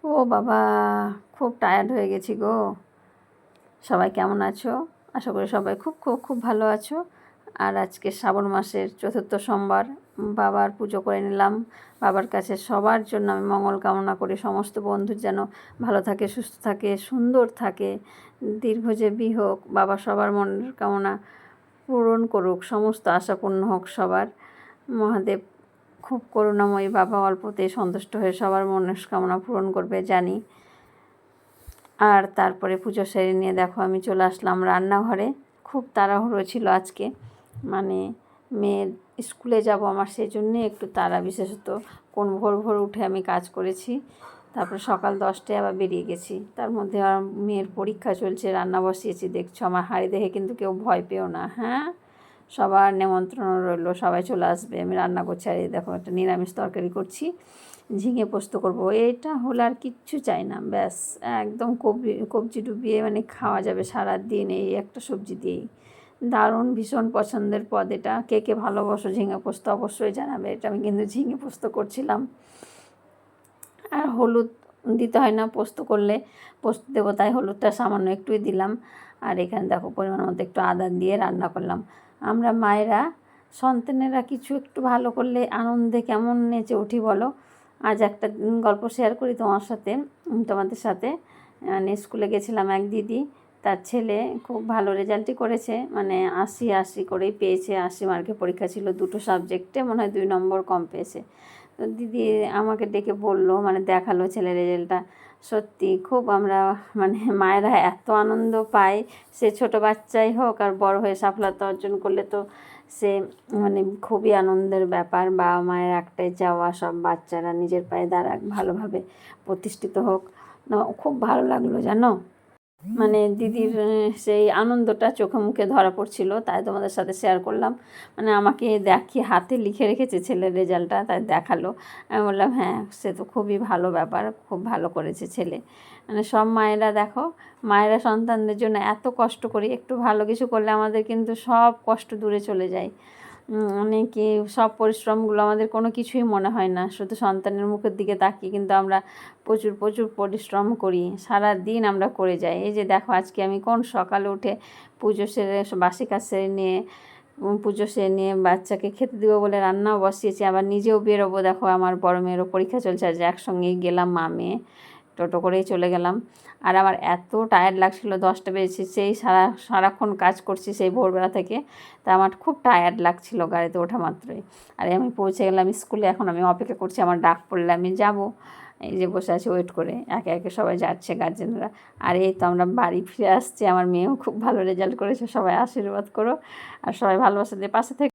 ও বাবা, খুব টায়ার্ড হয়ে গেছি গো। সবাই কেমন আছো? আশা করি সবাই খুব খুব খুব ভালো আছো। আর আজকে শ্রাবণ মাসের চতুর্থ সোমবার, বাবার পুজো করে নিলাম। বাবার কাছে সবার জন্য আমি মঙ্গল কামনা করি, সমস্ত বন্ধু যেন ভালো থাকে, সুস্থ থাকে, সুন্দর থাকে, দীর্ঘজীবী হোক। বাবা সবার মনের কামনা পূরণ করুক, সমস্ত আশা পূর্ণ হোক সবার। মহাদেব খুব করুণাময়ী, বাবা অল্পতেই সন্তুষ্ট হয়ে সবার মনস্কামনা পূরণ করবে জানি। আর তারপরে পুজো সেরে নিয়ে দেখো আমি চলে আসলাম রান্নাঘরে। খুব তাড়াহুড়ো ছিল আজকে, মানে মেয়ের স্কুলে যাব আমার, সেই জন্যে একটু তাড়া, বিশেষত কোন ভোর ভোর উঠে আমি কাজ করেছি। তারপরে সকাল 10টায় আবার বেরিয়ে গেছি। তার মধ্যে আমার মেয়ের পরীক্ষা চলছে, রান্না বসিয়েছি। দেখছো আমার হাঁড়ি দেখে কিন্তু কেউ ভয় পেও না, হ্যাঁ? সবার নেমন্ত্রণ রইলো, সবাই চলে আসবে। আমি রান্না করছি, আর এই দেখো একটা নিরামিষ তরকারি করছি, ঝিঙে পোস্ত করব। এটা হলে আর কিচ্ছু চাই না, ব্যাস একদম কবজি ডুবিয়ে মানে খাওয়া যাবে সারা দিন এই একটা সবজি দিয়েই। দারুণ, ভীষণ পছন্দের পদ এটা। কে কে ভালোবাসো ঝিঙে পোস্ত অবশ্যই জানাবে। এটা আমি কিন্তু ঝিঙে পোস্ত করছিলাম। আর হলুদ দিতে হয় না পোস্ত করলে, পোস্ত দেবো তাই হলুদটা সামান্য একটুই দিলাম। আর এখানে দেখো পরিমাণ মতো একটু আদা দিয়ে রান্না করলাম। আমরা মায়েরা, সন্তানেরা কিছু একটু ভালো করলে আনন্দে কেমন নেচে উঠি বলো। আজ একটা গল্প শেয়ার করি তোমাদের সাথে। মানে স্কুলে গেছিলাম, এক দিদি, তার ছেলে খুব ভালো রেজাল্টই করেছে, মানে 80 করেই পেয়েছে। 80 মার্কের পরীক্ষা ছিল, দুটো সাবজেক্টে মনে হয় 2 নম্বর কম পেয়েছে। তো দিদি আমাকে ডেকে বললো, মানে দেখালো ছেলের রেজাল্টটা। সত্যি খুব আমরা মানে মায়েরা এত আনন্দ পায়, সে ছোট বাচ্চাই হোক আর বড় হয়ে সফলতা অর্জন করলে তো সে মানে খুবই আনন্দের ব্যাপার। বাবা মায়ের একটাই চাওয়া সব বাচ্চারা নিজের পায়ে দাঁড়াক, ভালোভাবে প্রতিষ্ঠিত হোক। না, খুব ভালো লাগলো জানো, মানে দিদির সেই আনন্দটা চোখে মুখে ধরা পড়ছিল, তাই তোমাদের সাথে শেয়ার করলাম। মানে আমাকে দেখিয়ে হাতে লিখে রেখেছে ছেলের রেজাল্টটা, তাই দেখালো। আমি বললাম হ্যাঁ, সে তো খুবই ভালো ব্যাপার, খুব ভালো করেছে ছেলে। মানে সব মায়েরা দেখো, মায়েরা সন্তানদের জন্য এত কষ্ট করি, একটু ভালো কিছু করলে আমাদের কিন্তু সব কষ্ট দূরে চলে যায়। অনেকে সব পরিশ্রমগুলো আমাদের কোনো কিছুই মনে হয় না, শুধু সন্তানের মুখের দিকে তাকিয়ে কিন্তু আমরা প্রচুর প্রচুর পরিশ্রম করি, সারা দিন আমরা করে যাই। এই যে দেখো আজকে আমি কোন সকালে উঠে পুজো সেরে, বাসি কাজ সেরে নিয়ে, পুজো সেরে নিয়ে বাচ্চাকে খেতে দেবো বলে রান্নাও বসিয়েছি, আবার নিজেও বেরোবো। দেখো আমার বড় মেয়েরও পরীক্ষা চলছে, আজ একসঙ্গেই গেলাম মা মেয়ে, টোটো করেই চলে গেলাম। আর আমার এত টায়ার্ড লাগছিলো, 10টা বেজেছে, সেই সারাক্ষণ কাজ করছি সেই ভোরবেলা থেকে, তা আমার খুব টায়ার্ড লাগছিলো গাড়িতে ওঠা মাত্রই। আর আমি পৌঁছে গেলাম স্কুলে, এখন আমি অপেক্ষা করছি আমার ডাক পড়লে আমি যাব। এই যে বসে আছি ওয়েট করে, একে একে সবাই যাচ্ছে গার্জেনরা। আর এই তো আমরা বাড়ি ফিরে আসছি, আমার মেয়েও খুব ভালো রেজাল্ট করেছে, সবাই আশীর্বাদ করো আর সবাই ভালোবাসা দিয়ে পাশে থেকে।